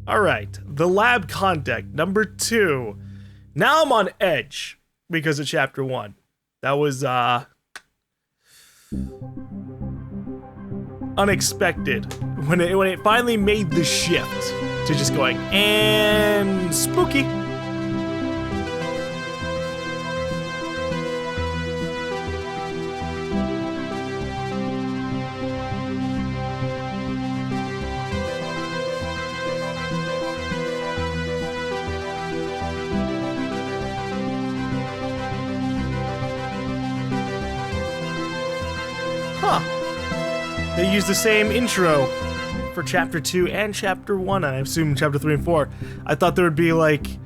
Alright, the lab contact, number 2. Now I'm on edge because of chapter 1. That was, unexpected. When it finally made the shift to just going, and spooky. They use the same intro for chapter 2 and chapter 1, and I assume chapter 3 and 4. I thought there would be like,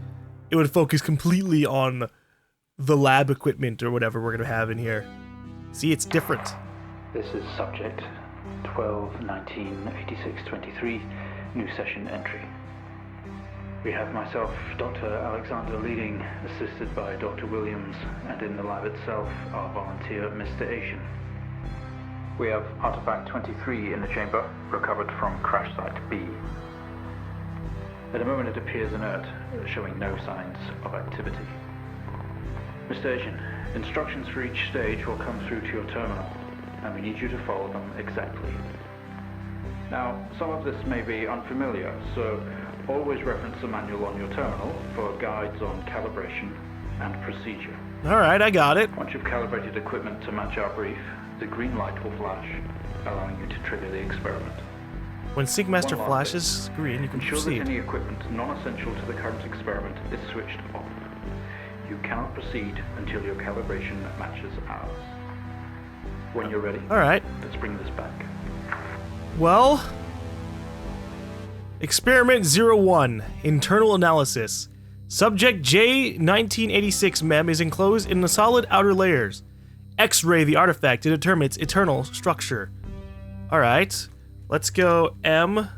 it would focus completely on the lab equipment or whatever we're gonna have in here. See, it's different. This is subject 12-19-86-23, new session entry. We have myself, Dr. Alexander leading, assisted by Dr. Williams, and in the lab itself, our volunteer, Mr. Asian. We have artifact 23 in the chamber, recovered from crash site B. At the moment it appears inert, showing no signs of activity. Mr. Asian, instructions for each stage will come through to your terminal, and we need you to follow them exactly. Now, some of this may be unfamiliar, so always reference the manual on your terminal for guides on calibration and procedure. Alright, I got it. Once you've calibrated equipment to match our brief, the green light will flash, allowing you to trigger the experiment. When SyncMaster flashes green, you can ensure proceed. that any equipment non-essential to the current experiment is switched off. You cannot proceed until your calibration matches ours. When you're ready, alright. Let's bring this back. Well, Experiment 01, Internal Analysis. Subject J1986 Mem is enclosed in the solid outer layers. X-ray the artifact to determine its internal structure. Alright, let's go M.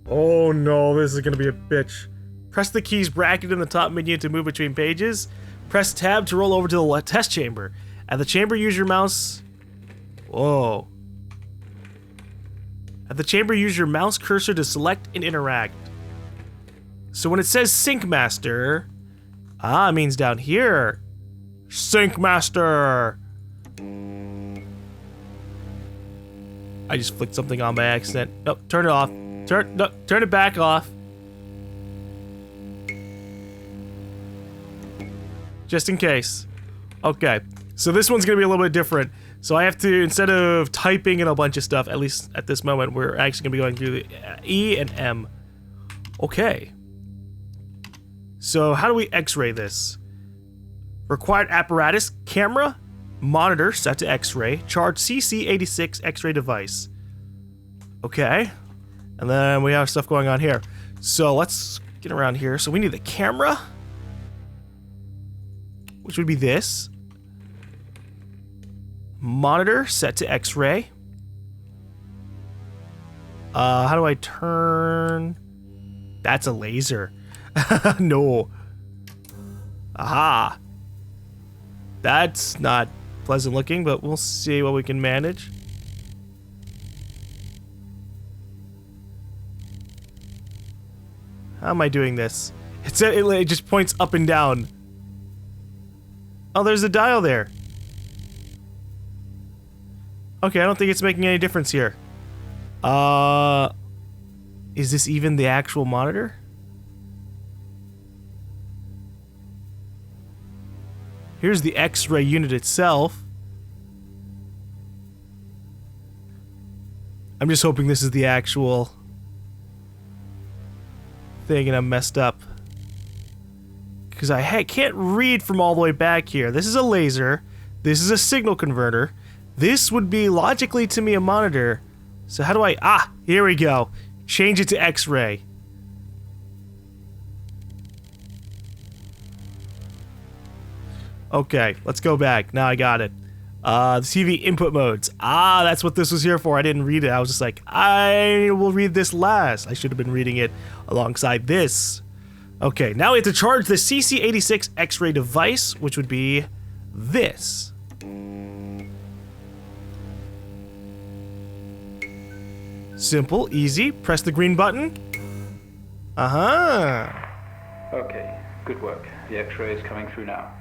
Oh no, this is gonna be a bitch. Press the keys bracketed in the top menu to move between pages. Press tab to roll over to the test chamber. At the chamber, use your mouse. Whoa. At the chamber, use your mouse cursor to select and interact. So when it says SyncMaster, it means down here. SyncMaster. I just flicked something on by accident. Nope, turn it off. Turn it back off. Just in case. Okay, so this one's gonna be a little bit different. So I have to, instead of typing in a bunch of stuff, at least at this moment, we're actually gonna be going through the E and M. Okay. So how do we X-ray this? Required apparatus, camera, monitor set to X-ray, charge CC86 X-ray device. Okay. And then we have stuff going on here. So let's get around here. So we need the camera, which would be this. Monitor set to X-ray. How do I turn? That's a laser. No. Aha. That's not pleasant looking, but we'll see what we can manage. How am I doing this? It just points up and down. Oh, there's a dial there. Okay, I don't think it's making any difference here. Is this even the actual monitor? Here's the X-ray unit itself. I'm just hoping this is the actual thing and I'm messed up. Because I can't read from all the way back here. This is a laser. This is a signal converter. This would be logically to me a monitor. So how do I... Ah, here we go. Change it to X-ray. Okay, let's go back. Now I got it. The TV input modes. Ah, that's what this was here for. I didn't read it. I was just like, I will read this last. I should have been reading it alongside this. Okay, now we have to charge the CC86 X-ray device, which would be this. Simple, easy. Press the green button. Uh-huh. Okay, good work. The X-ray is coming through now.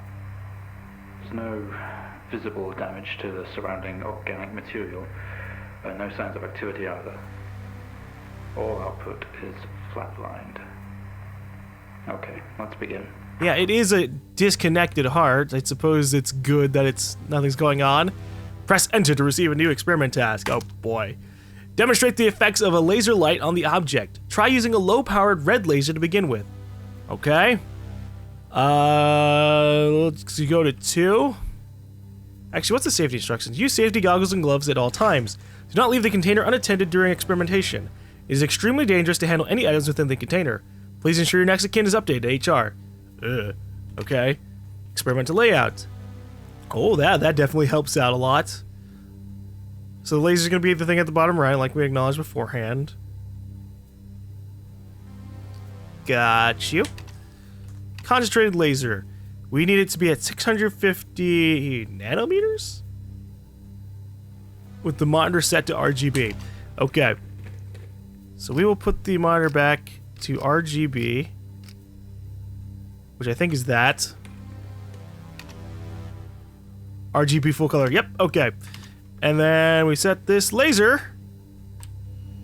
There's no visible damage to the surrounding organic material. No signs of activity either. All output is flatlined. Okay, let's begin. Yeah, it is a disconnected heart. I suppose it's good that nothing's going on. Press enter to receive a new experiment task. Oh boy. Demonstrate the effects of a laser light on the object. Try using a low-powered red laser to begin with. Okay. Let's go to 2. Actually, what's the safety instructions? Use safety goggles and gloves at all times. Do not leave the container unattended during experimentation. It is extremely dangerous to handle any items within the container. Please ensure your next of kin is updated to HR. Okay. Experimental layout. Oh, that definitely helps out a lot. So the laser's gonna be the thing at the bottom right, like we acknowledged beforehand. Got you. Concentrated laser. We need it to be at 650 nanometers? With the monitor set to RGB. Okay. So we will put the monitor back to RGB, which I think is that. RGB full color. Yep, okay. And then we set this laser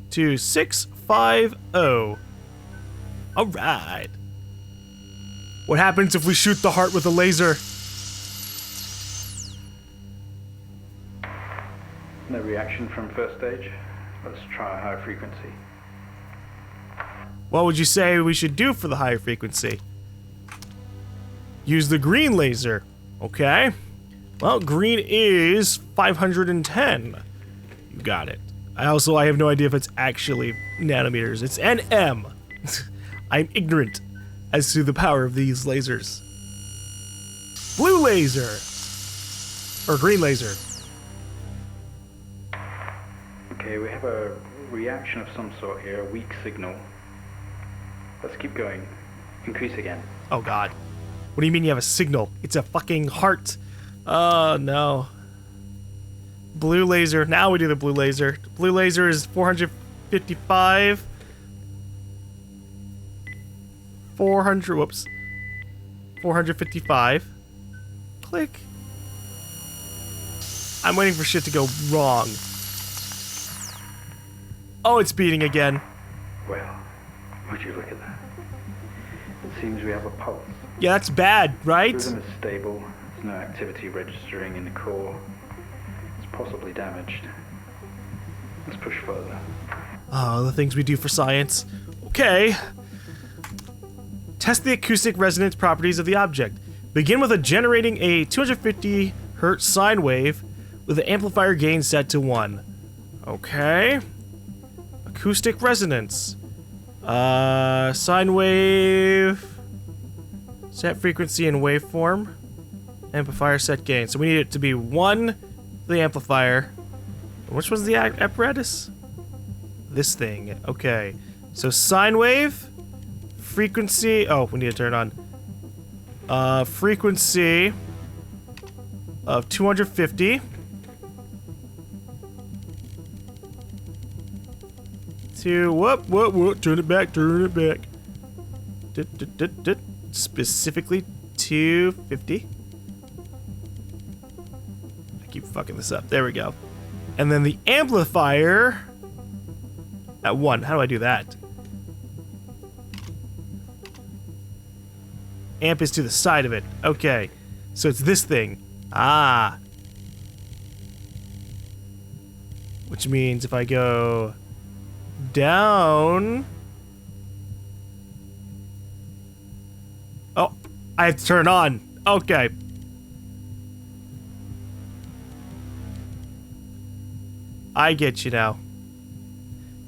to 650. Alright. What happens if we shoot the heart with a laser? No reaction from first stage. Let's try a high frequency. What would you say we should do for the higher frequency? Use the green laser. Okay. Well, green is 510. You got it. I have no idea if it's actually nanometers. It's NM. I'm ignorant as to the power of these lasers. Blue laser. Or green laser. Okay, we have a reaction of some sort here, a weak signal. Let's keep going. Increase again. Oh god. What do you mean you have a signal? It's a fucking heart. Oh no. Blue laser. Now we do the blue laser. Blue laser is 455. 400. Whoops. 455. Click. I'm waiting for shit to go wrong. Oh, it's beating again. Well, would you look at that? It seems we have a pulse. Yeah, that's bad, right? Rhythm is stable. There's no activity registering in the core. It's possibly damaged. Let's push further. Oh, the things we do for science. Okay. Test the acoustic resonance properties of the object. Begin with generating a 250 Hz sine wave with the amplifier gain set to 1. Okay. Acoustic resonance. Sine wave. Set frequency and waveform. Amplifier set gain. So we need it to be 1 for the amplifier. Which was the apparatus? This thing. Okay. So sine wave. Frequency. Oh, we need to turn on. Frequency of 250. To whoop, turn it back. Specifically 250. I keep fucking this up. There we go. And then the amplifier at 1. How do I do that? Amp is to the side of it. Okay. So it's this thing. Ah. Which means if I go down. Oh, I have to turn on. Okay. I get you now.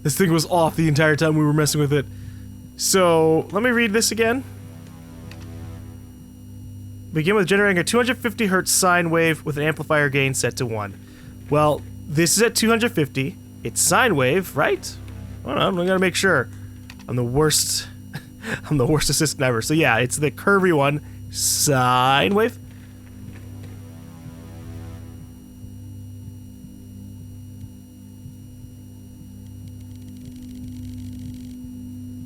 This thing was off the entire time we were messing with it. So, let me read this again. Begin with generating a 250 Hz sine wave with an amplifier gain set to 1. Well, this is at 250. It's sine wave, right? I don't know, I'm gonna make sure. I'm the worst. I'm the worst assistant ever. So yeah, it's the curvy one. Sine wave.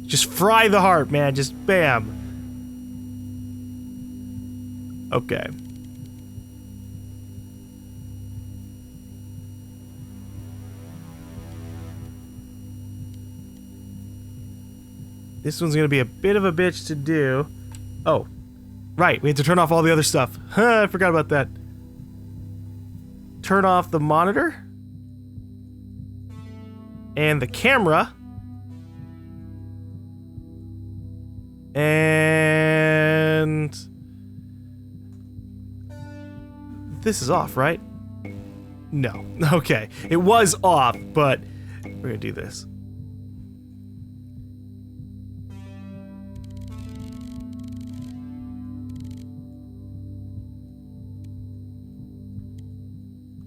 Just fry the heart, man. Just bam. Okay. This one's gonna be a bit of a bitch to do. Oh, right. We have to turn off all the other stuff. I forgot about that. Turn off the monitor. And the camera. And this is off, right? No. Okay. It was off, but we're gonna do this.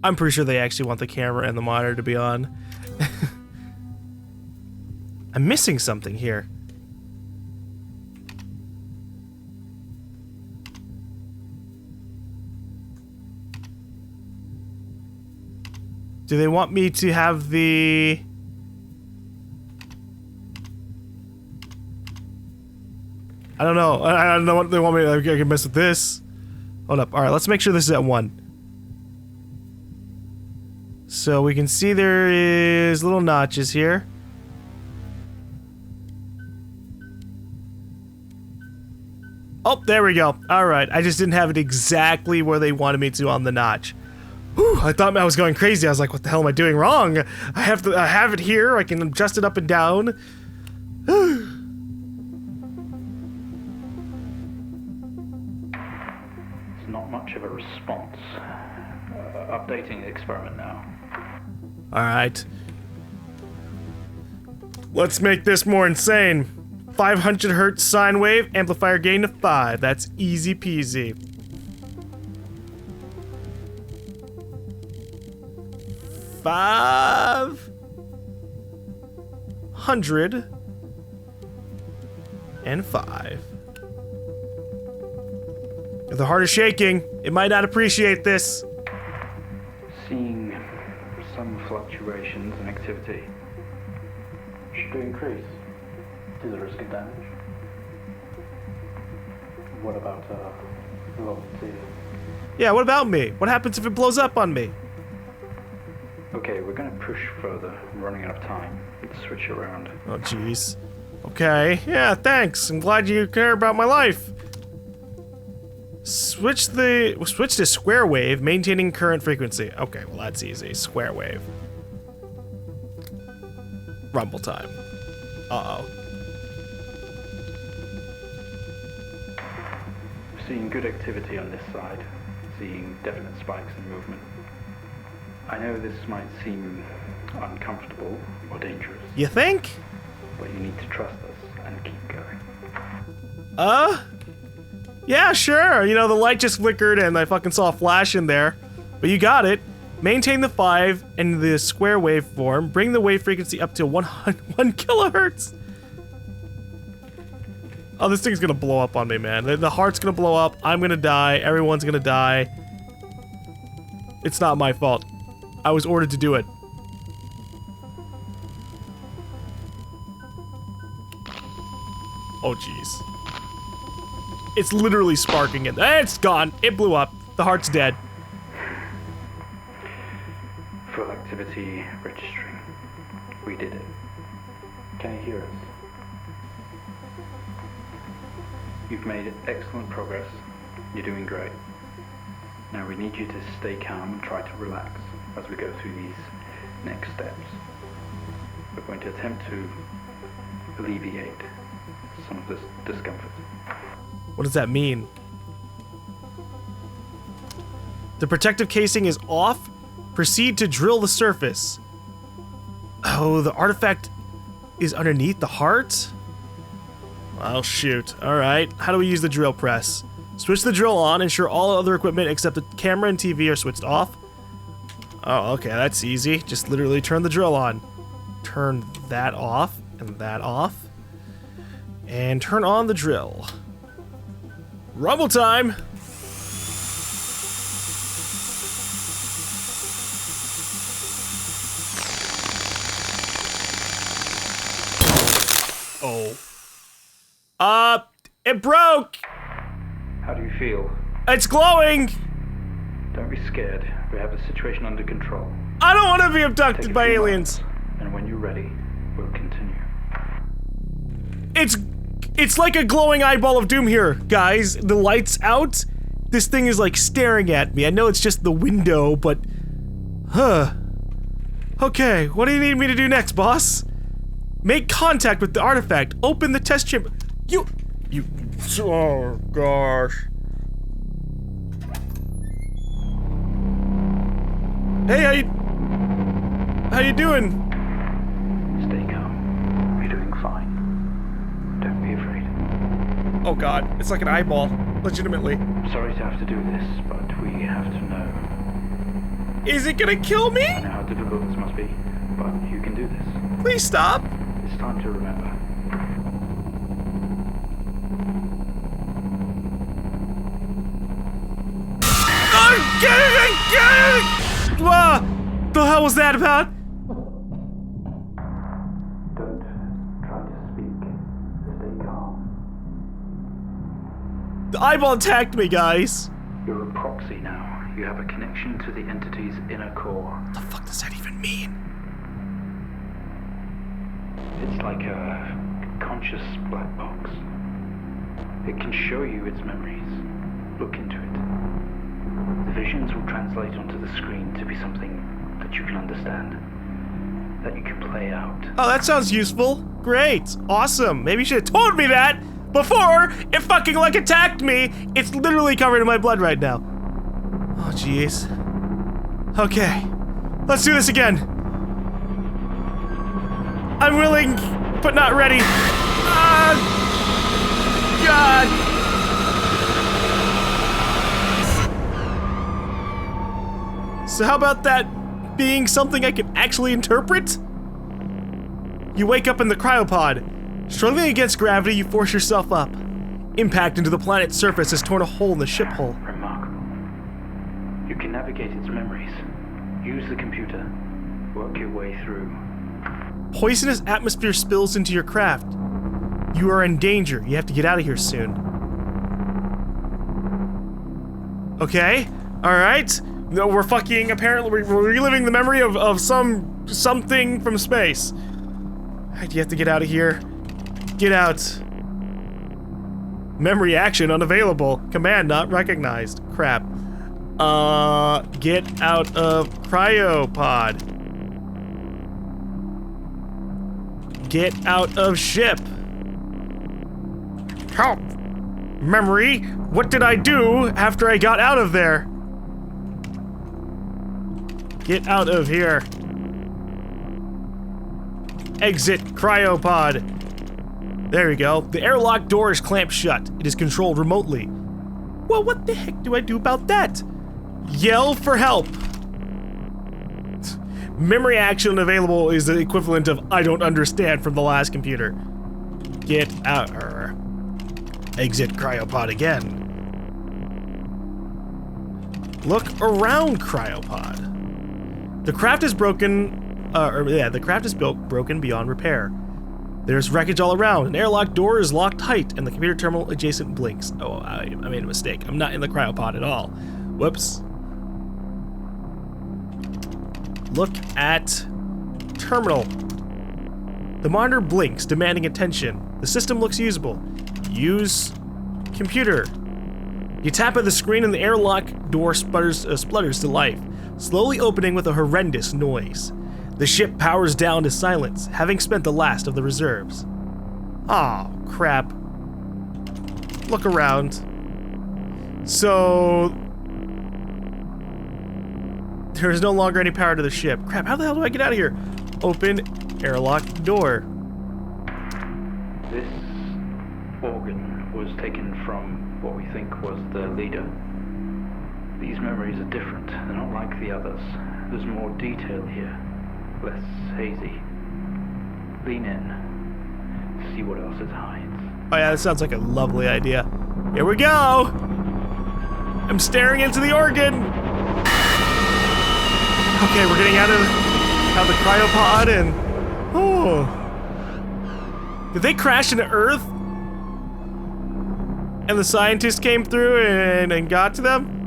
I'm pretty sure they actually want the camera and the monitor to be on. I'm missing something here. Do they want me to have the... I don't know. I don't know what they want me to... I can mess with this. Hold up. Alright, let's make sure this is at 1. So we can see there is little notches here. Oh, there we go. Alright, I just didn't have it exactly where they wanted me to on the notch. Whew, I thought I was going crazy. I was like, what the hell am I doing wrong? I have it here. I can adjust it up and down. It's not much of a response. Updating the experiment now. Alright. Let's make this more insane. 500 hertz sine wave, amplifier gain to 5. That's easy peasy. $500. And 5. If the heart is shaking, it might not appreciate this. Seeing some fluctuations in activity. Should we increase? To the risk of damage? What about volunteers? Yeah, what about me? What happens if it blows up on me? Okay, we're gonna push further. I'm running out of time. Let's switch around. Oh, jeez. Okay, yeah, thanks. I'm glad you care about my life. Switch to square wave, maintaining current frequency. Okay, well that's easy. Square wave. Rumble time. Uh-oh. Seeing good activity on this side. Seeing definite spikes in movement. I know this might seem uncomfortable or dangerous, You think? but you need to trust us and keep going. Yeah, sure. You know, the light just flickered and I fucking saw a flash in there. But you got it. Maintain the 5 in the square waveform. Bring the wave frequency up to 1 kilohertz. Oh, this thing's gonna blow up on me, man. The heart's gonna blow up. I'm gonna die. Everyone's gonna die. It's not my fault. I was ordered to do it. Oh, jeez. It's literally sparking it. It's gone. It blew up. The heart's dead. Full activity registering. We did it. Can you hear us? You've made excellent progress. You're doing great. Now we need you to stay calm and try to relax as we go through these next steps. We're going to attempt to alleviate some of this discomfort. What does that mean? The protective casing is off. Proceed to drill the surface. Oh, the artifact is underneath the heart? Oh, shoot. Alright. How do we use the drill press? Switch the drill on. Ensure all other equipment except the camera and TV are switched off. Oh, okay. That's easy. Just literally turn the drill on. Turn that off and that off. And turn on the drill. Rumble time! Oh. It broke! How do you feel? It's glowing! Don't be scared. We have the situation under control. I don't want to be abducted Take a by few aliens. moments, and when you're ready, we'll continue. It's like a glowing eyeball of doom here, guys. The light's out. This thing is like staring at me. I know it's just the window, but... Okay, what do you need me to do next, boss? Make contact with the artifact. Open the test chamber. You... Oh, gosh. Hey, how you doing? Stay calm. You're doing fine. Don't be afraid. Oh god, it's like an eyeball. Legitimately. Sorry to have to do this, but we have to know. Is it gonna kill me? I know how difficult this must be, but you can do this. Please stop. It's time to remember. What the hell was that about? Don't try to speak. Stay calm. The eyeball attacked me, guys. You're a proxy now. You have a connection to the entity's inner core. What the fuck does that even mean? It's like a conscious black box. It can show you its memories. Look into it. The visions will translate onto the screen to be something that you can understand, that you can play out. Oh, that sounds useful. Great. Awesome. Maybe you should have told me that before it fucking like attacked me. It's literally covered in my blood right now. Oh, jeez. Okay. Let's do this again. I'm willing, but not ready. God. So how about that being something I can actually interpret? You wake up in the cryopod. Struggling against gravity, you force yourself up. Impact into the planet's surface has torn a hole in the ship hull. Remarkable. You can navigate its memories. Use the computer. Work your way through. Poisonous atmosphere spills into your craft. You are in danger. You have to get out of here soon. Okay. Alright. No, we're fucking, apparently, we're reliving the memory of something from space. Alright, you have to get out of here. Get out. Memory action unavailable. Command not recognized. Crap. Get out of cryopod. Get out of ship. Help! Memory, what did I do after I got out of there? Get out of here. Exit cryopod. There we go. The airlock door is clamped shut. It is controlled remotely. Well, what the heck do I do about that? Yell for help. Memory action available is the equivalent of I don't understand from the last computer. Get out. Exit cryopod again. Look around cryopod. The craft is broken. The craft is broken beyond repair. There's wreckage all around. An airlock door is locked tight, and the computer terminal adjacent blinks. Oh, I made a mistake. I'm not in the cryopod at all. Whoops. Look at terminal. The monitor blinks, demanding attention. The system looks usable. Use computer. You tap at the screen and the airlock door splutters to life, slowly opening with a horrendous noise. The ship powers down to silence, having spent the last of the reserves. Aw, crap. Look around. So... there is no longer any power to the ship. Crap, how the hell do I get out of here? Open airlock door. This organ was taken from what we think was the leader. These memories are different. They're not like the others. There's more detail here. Less hazy. Lean in. See what else it hides. Oh yeah, that sounds like a lovely idea. Here we go! I'm staring into the organ! Okay, we're getting out of the cryopod and... oh. Did they crash into Earth? and the scientists came through and got to them?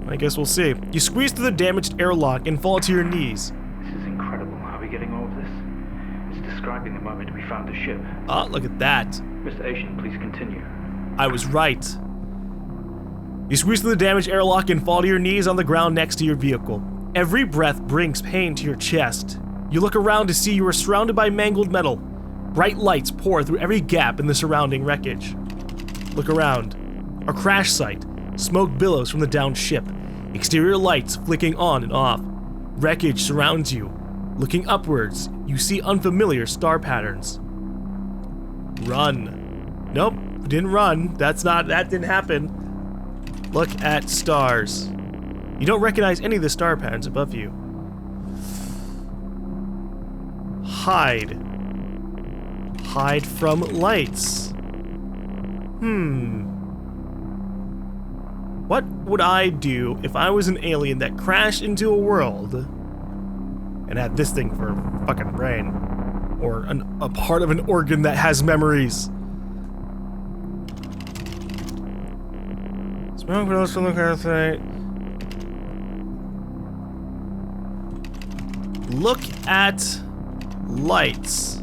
I guess we'll see. You squeeze through the damaged airlock and fall to your knees. This is incredible. Are we getting all of this? It's describing the moment we found the ship. Ah, look at that. Mr. Asian, please continue. I was right. You squeeze through the damaged airlock and fall to your knees on the ground next to your vehicle. Every breath brings pain to your chest. You look around to see you are surrounded by mangled metal. Bright lights pour through every gap in the surrounding wreckage. Look around. A crash site. Smoke billows from the downed ship. Exterior lights flicking on and off. Wreckage surrounds you. Looking upwards, you see unfamiliar star patterns. Run. Nope, didn't run. That didn't happen. Look at stars. You don't recognize any of the star patterns above you. Hide. Hide from lights. What would I do if I was an alien that crashed into a world and had this thing for a fucking brain? Or a part of an organ that has memories? Smoke billows from the crash site. Look at lights.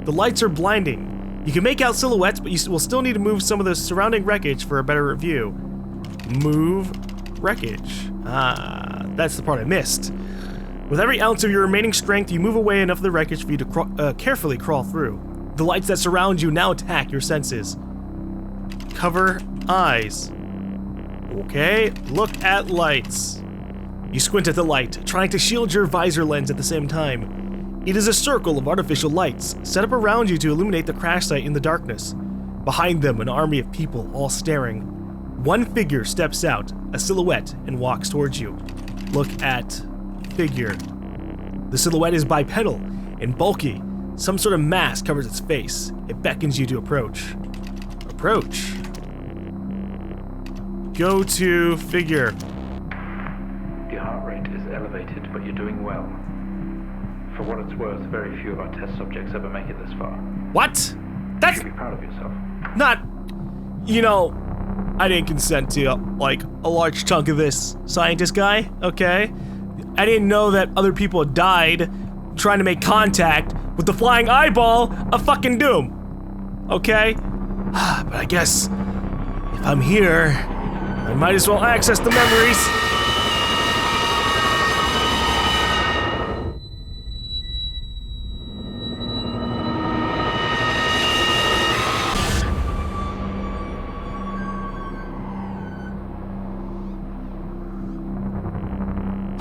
The lights are blinding. You can make out silhouettes, but you will still need to move some of the surrounding wreckage for a better view. Move wreckage. Ah, that's the part I missed. With every ounce of your remaining strength, you move away enough of the wreckage for you to carefully crawl through. The lights that surround you now attack your senses. Cover eyes. Okay, look at lights. You squint at the light, trying to shield your visor lens at the same time. It is a circle of artificial lights, set up around you to illuminate the crash site in the darkness. Behind them, an army of people, all staring. One figure steps out, a silhouette, and walks towards you. Look at figure. The silhouette is bipedal and bulky. Some sort of mask covers its face. It beckons you to approach. Approach. Go to figure. Your heart rate is elevated, but you're doing well. For what it's worth, very few of our test subjects ever make it this far. What? You That's should be proud of yourself. not... You know, I didn't consent to, like, a large chunk of this scientist guy, okay? I didn't know that other people died trying to make contact with the flying eyeball of fucking doom. Okay? But I guess if I'm here, I might as well access the memories.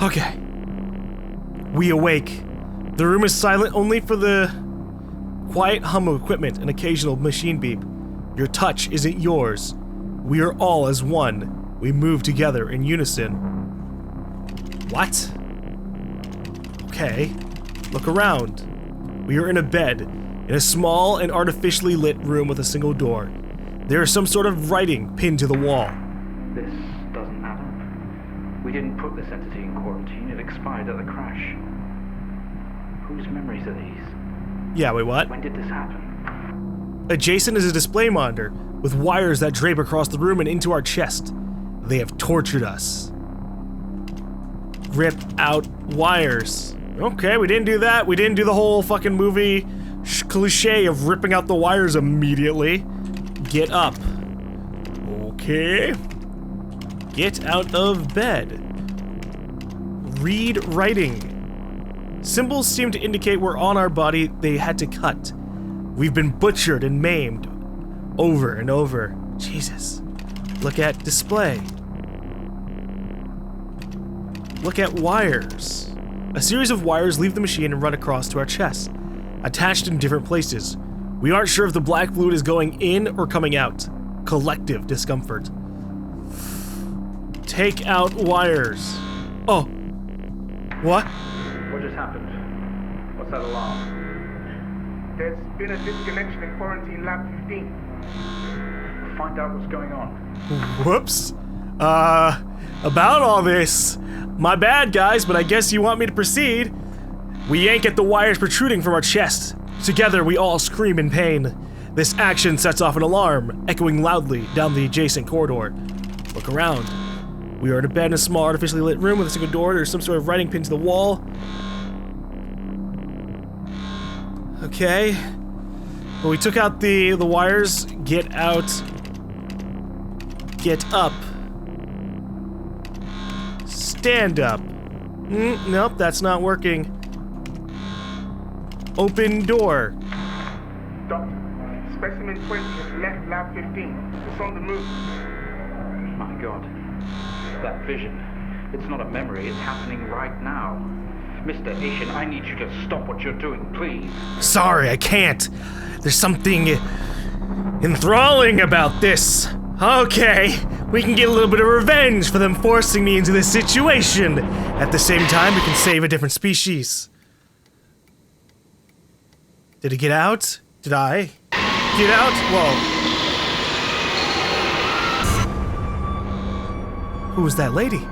Okay. We awake. The room is silent only for the quiet hum of equipment and occasional machine beep. Your touch isn't yours. We are all as one. We move together in unison. What? Okay. Look around. We are in a bed, in a small and artificially lit room with a single door. There is some sort of writing pinned to the wall. This doesn't add up. We didn't put this entity in quarantine. It expired at the crash. Whose memories are these? Yeah, wait, what? When did this happen? Adjacent is a display monitor with wires that drape across the room and into our chest. They have tortured us. Rip out wires. Okay, we didn't do that. We didn't do the whole fucking movie cliche of ripping out the wires immediately. Get up. Okay. Get out of bed. Read writing. Symbols seem to indicate we're on our body they had to cut. We've been butchered and maimed over and over. Jesus. Look at display. Look at wires. A series of wires leave the machine and run across to our chest, attached in different places. We aren't sure if the black fluid is going in or coming out. Collective discomfort. Take out wires. Oh. What? What just happened? What's that alarm? There's been a disconnection in quarantine lab 15. Find out what's going on. Whoops. About all this. My bad, guys, but I guess you want me to proceed. We yank at the wires protruding from our chest. Together, we all scream in pain. This action sets off an alarm, echoing loudly down the adjacent corridor. Look around. We are in a bed in a small artificially lit room with a single door. There's some sort of writing pinned to the wall. Okay. Well, we took out the wires. Get out. Get up. Stand up. Nope, that's not working. Open door. Doctor, specimen 20 has left lab 15. It's on the move. My God. That vision. It's not a memory, it's happening right now. Mr. Asian, I need you to stop what you're doing, please. Sorry, I can't. There's something enthralling about this. Okay, we can get a little bit of revenge for them forcing me into this situation. At the same time, we can save a different species. Did it get out? Did I? Get out? Whoa. Who was that lady?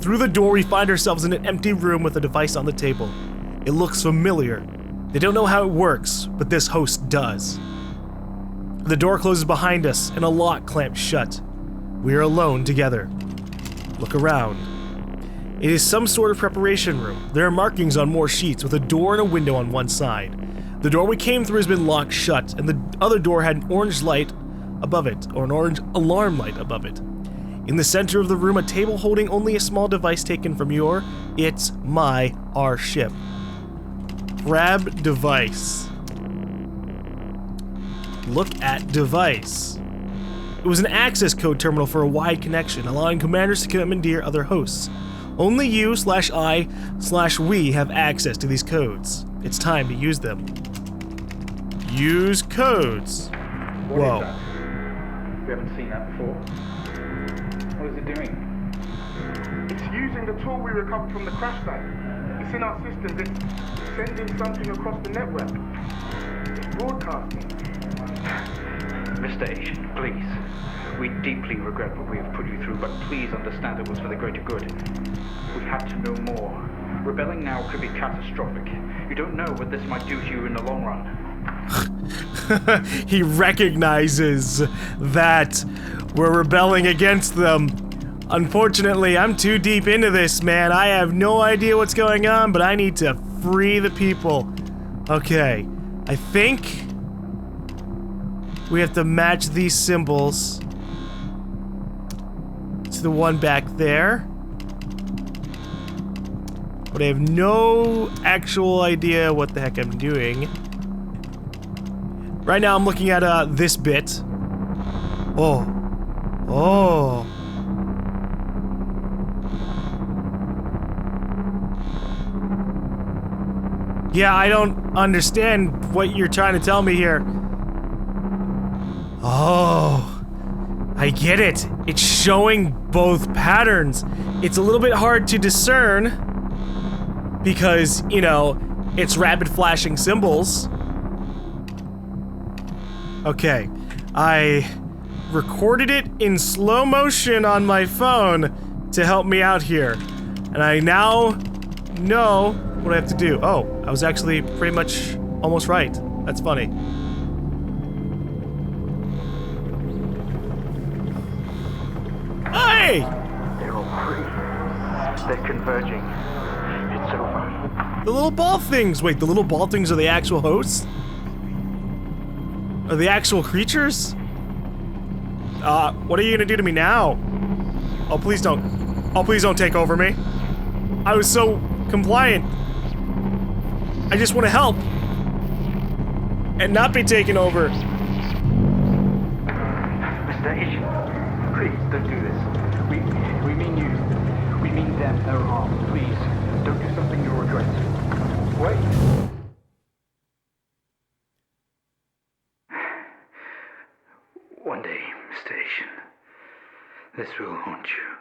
Through the door, we find ourselves in an empty room with a device on the table. It looks familiar. They don't know how it works, but this host does. The door closes behind us, and a lock clamps shut. We are alone together. Look around. It is some sort of preparation room. There are markings on more sheets, with a door and a window on one side. The door we came through has been locked shut, and the other door had an orange light above it, or an orange alarm light above it. In the center of the room, a table holding only a small device taken from our ship. Grab device. Look at device. It was an access code terminal for a wide connection, allowing commanders to commandeer other hosts. Only you/I/we have access to these codes. It's time to use them. Use codes. Whoa. We haven't seen that before. What is it doing? It's using the tool we recovered from the crash site. It's in our systems. It's sending something across the network. It's broadcasting. Mr. Asian, please. We deeply regret what we have put you through, but please understand it was for the greater good. We had to know more. Rebelling now could be catastrophic. You don't know what this might do to you in the long run. He recognizes that we're rebelling against them. Unfortunately, I'm too deep into this, man. I have no idea what's going on, but I need to free the people. Okay, I think we have to match these symbols to the one back there. But I have no actual idea what the heck I'm doing. Right now I'm looking at this bit. Oh. Yeah, I don't understand what you're trying to tell me here. Oh, I get it. It's showing both patterns. It's a little bit hard to discern because, you know, it's rapid flashing symbols. Okay, I recorded it in slow motion on my phone to help me out here. And I now know what I have to do. Oh, I was actually pretty much almost right. That's funny. Hey! They're all free. They're converging. It's over. The little ball things! Wait, the little ball things are the actual hosts? Are the actual creatures? What are you gonna do to me now? Oh, please don't. Oh, please don't take over me. I was so compliant. I just want to help. And not be taken over. Mr. Asian, please don't do this. We mean you. We mean them no harm. Please, don't do something you'll regret. Wait. One day, Mr. Asian, this will haunt you.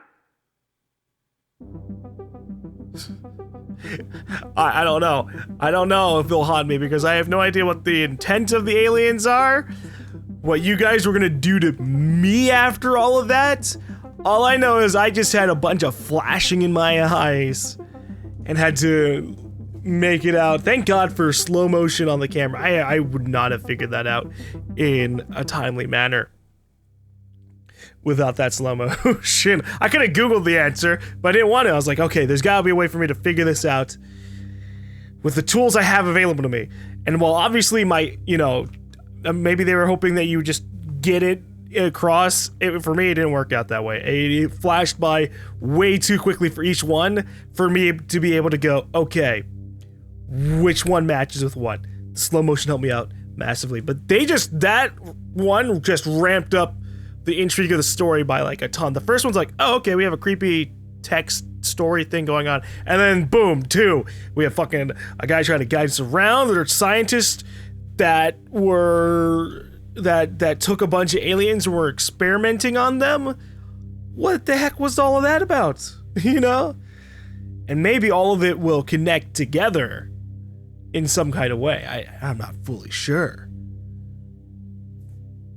I don't know. I don't know if they'll haunt me because I have no idea what the intent of the aliens are. What you guys were gonna do to me after all of that. All I know is I just had a bunch of flashing in my eyes and had to make it out. Thank God for slow motion on the camera. I would not have figured that out in a timely manner without that slow motion. I could have Googled the answer, but I didn't want to. I was like, okay, there's gotta be a way for me to figure this out with the tools I have available to me. And while obviously maybe they were hoping that you would just get it across, for me, it didn't work out that way. It flashed by way too quickly for each one for me to be able to go, okay, which one matches with what? The slow motion helped me out massively. But that one just ramped up the intrigue of the story by like a ton. The first one's like, oh, okay, we have a creepy text story thing going on. And then boom, 2, we have fucking a guy trying to guide us around. There are scientists that took a bunch of aliens and were experimenting on them. What the heck was all of that about? And maybe all of it will connect together in some kind of way. I'm not fully sure.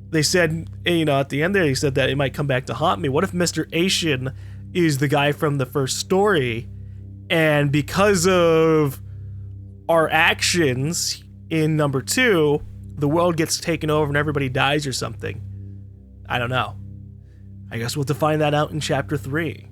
They said, at the end there, he said that it might come back to haunt me. What if Mr. Asian is the guy from the first story, and because of our actions in number 2, the world gets taken over and everybody dies or something? I don't know. I guess we'll have to find that out in chapter 3.